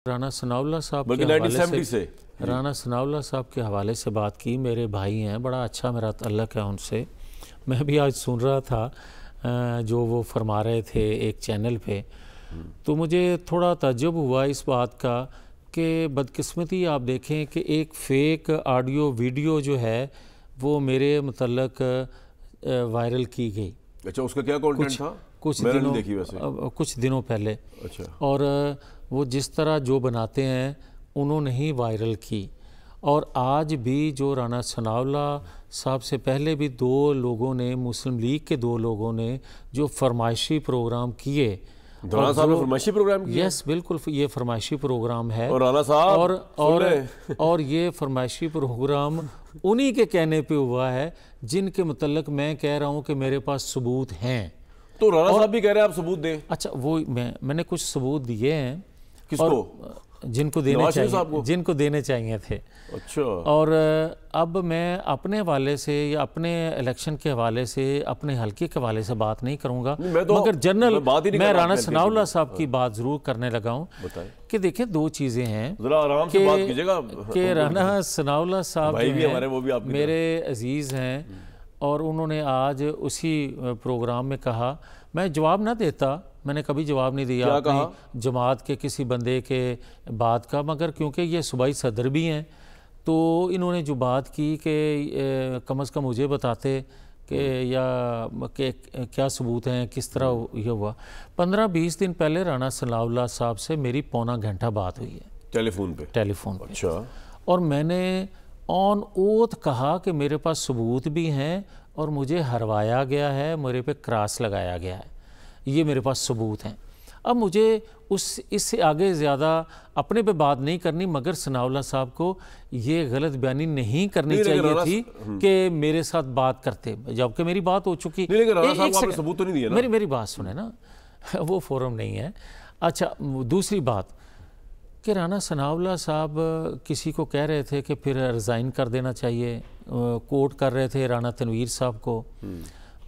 राना सनाउल्लाह साहब बल्कि 1970 से राना सनाउल्लाह साहब के हवाले से बात की। मेरे भाई हैं, बड़ा अच्छा मेरा तल्लक है उनसे। मैं भी आज सुन रहा था जो वो फरमा रहे थे एक चैनल पे, तो मुझे थोड़ा ताज्जुब हुआ इस बात का कि बदकिस्मती आप देखें कि एक फ़ेक ऑडियो वीडियो जो है वो मेरे मुतल्लक वायरल की गई। अच्छा, उसका क्या कंटेंट था? कुछ दिनों पहले। अच्छा। और वो जिस तरह जो बनाते हैं उन्होंने ही वायरल की। और आज भी जो राना सनाउल्लाह साहब से पहले भी दो लोगों ने, मुस्लिम लीग के दो लोगों ने जो फरमाइशी प्रोग्राम किए, राना साहब ने फरमाइशी प्रोग्राम किया? यस, बिल्कुल, ये फरमाइशी प्रोग्राम है। और राना साहब और ये फरमाइशी प्रोग्राम उन्हीं के कहने पे हुआ है जिनके मुतल्लक मैं कह रहा हूँ कि मेरे पास सबूत हैं। तो राना साहब भी कह रहे हैं आप सबूत दें। अच्छा, वो मैंने कुछ सबूत दिए हैं। किसको? जिनको देने चाहिए थे। अच्छा। और अब मैं अपने हवाले से या अपने इलेक्शन के हवाले से, अपने हल्के के हवाले से बात नहीं करूंगा, मगर जनरल मैं राना सनाउल्लाह साहब की बात जरूर करने लगा हूँ कि देखें, दो चीज़ें हैं। जरा आराम से बात कीजिएगा कि राना सनाउल्लाह साहब वो भी मेरे अजीज़ हैं और उन्होंने आज उसी प्रोग्राम में कहा, मैं जवाब ना देता, मैंने कभी जवाब नहीं दिया अपनी जमात के किसी बंदे के बात का, मगर क्योंकि ये सूबाई सदर भी हैं तो इन्होंने जो बात की कि कम अज़ कम मुझे बताते कि या कि क्या सबूत हैं, किस तरह ये हुआ। 15-20 दिन पहले राना सनाउल्लाह साहब से मेरी पौना घंटा बात हुई है टेलीफोन पे। अच्छा। और मैंने ऑन ओथ कहा कि मेरे पास सबूत भी हैं और मुझे हरवाया गया है, मेरे पे क्रॉस लगाया गया है, ये मेरे पास सबूत हैं। अब मुझे इससे आगे ज़्यादा अपने पे बात नहीं करनी, मगर सनाउल्लाह साहब को ये गलत बयानी नहीं करनी चाहिए थी कि मेरे साथ बात करते, जबकि मेरी बात हो चुकी। सबूत तो नहीं दिया ना? मेरी बात सुने ना, वो फोरम नहीं है। अच्छा, दूसरी बात कि राना सनाउल्लाह साहब किसी को कह रहे थे कि फिर रिज़ाइन कर देना चाहिए, कोट कर रहे थे राना तनवीर साहब को।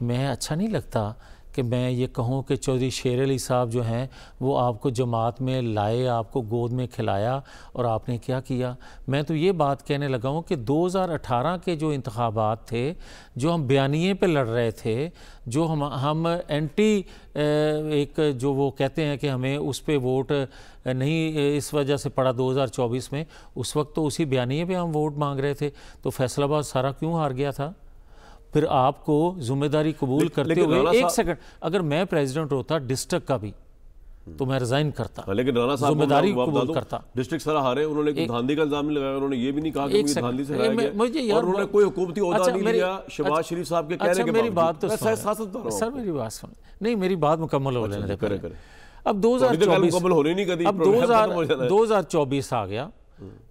मैं अच्छा नहीं लगता कि मैं ये कहूँ कि चौधरी शेर अली साहब जो हैं वो आपको जमात में लाए, आपको गोद में खिलाया और आपने क्या किया। मैं तो ये बात कहने लगा हूँ कि 2018 के जो इंतखाबात थे, जो हम बयानिए पे लड़ रहे थे, जो हम एंटी एक जो वो कहते हैं कि हमें उस पे वोट नहीं इस वजह से पड़ा 2024 में, उस वक्त तो उसी बयानिए पे हम वोट मांग रहे थे। तो फैसलाबाद सारा क्यों हार गया था? फिर आपको जिम्मेदारी कबूल करते हुए, एक सेकंड, अगर मैं प्रेसिडेंट होता डिस्ट्रिक्ट का भी तो मैं रिजाइन करता, लेकिन राना साहब जिम्मेदारी कबूल करता। डिस्ट्रिक्ट सारा हारे, उन्होंने धांधली का इल्जाम नहीं लगाया, उन्होंने ये भी नहीं कहा कि धांधली से हराया गया, और उन्होंने कोई हुकूमती ओहदा नहीं लिया शहबाज शरीफ साहब के कहने के बाद। मेरी बात तो सर, मेरी बात सुन, नहीं मेरी बात मुकम्मल हो लेने दे। अब 2024 आ गया।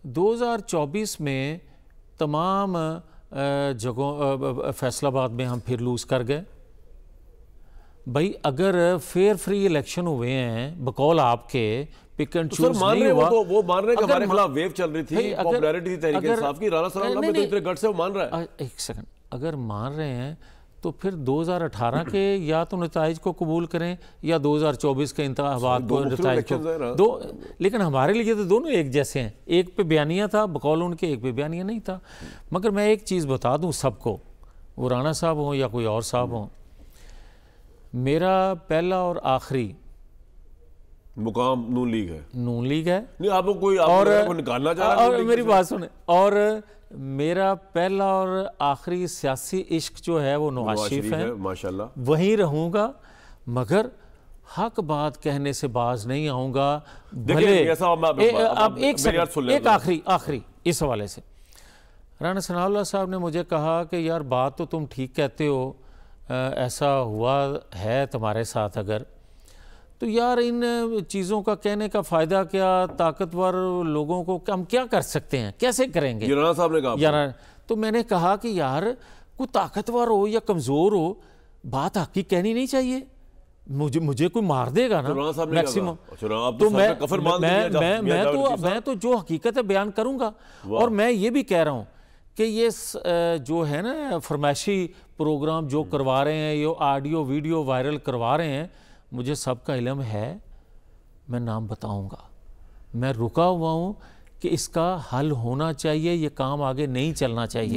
2024 में तमाम जगहों फैसलाबाद में हम फिर लूज कर गए। भाई, अगर फेयर फ्री इलेक्शन हुए हैं बकौल आपके, पिक एंड चूज नहीं हुआ, वो मान रहे हैं कि हमारे खिलाफ वेव चल रही थी, पॉपुलैरिटी थी तहरीक इंसाफ की, राना सनाउल्लाह में तो इतने गट से वो मान रहा है। एक सेकंड, अगर मान रहे हैं तो फिर 2018 के या तो नताइज को कबूल करें या 2024 के इंतखाबात को नताइज को दो, लेकिन हमारे लिए तो दोनों एक जैसे हैं। एक पे बयानिया था बकौल उनके, एक पे बयानिया नहीं था। मगर मैं एक चीज़ बता दूं सबको, वो राना साहब हों या कोई और साहब हों, मेरा पहला और आखिरी मुकाम नून लीग है। नहीं, आपको कोई निकालना चाह रहा है? और मेरी बात सुने, और मेरा पहला और आखिरी सियासी इश्क जो है वो नवाज शरीफ है, माशाल्लाह, वहीं रहूँगा, मगर हक बात कहने से बाज नहीं आऊँगा। भले अब एक आखिरी इस हवाले से, राना सनाउल्लाह साहब ने मुझे कहा कि यार बात तो तुम ठीक कहते हो, ऐसा हुआ है तुम्हारे साथ, अगर तो यार इन चीज़ों का कहने का फ़ायदा क्या, ताकतवर लोगों को हम क्या कर सकते हैं, कैसे करेंगे? राना साहब ने कहा यार, तो मैंने कहा कि यार कोई ताकतवर हो या कमज़ोर हो, बात हक़ी कहनी नहीं चाहिए। मुझे कोई मार देगा ना मैक्सिमम, तो मैं तो जो हकीकत है बयान करूँगा। और मैं ये भी कह रहा हूँ कि ये जो है ना फरमाइशी प्रोग्राम जो करवा रहे हैं, ये ऑडियो वीडियो वायरल करवा रहे हैं, मुझे सबका इल्म है, मैं नाम बताऊंगा। मैं रुका हुआ हूँ कि इसका हल होना चाहिए, ये काम आगे नहीं चलना चाहिए।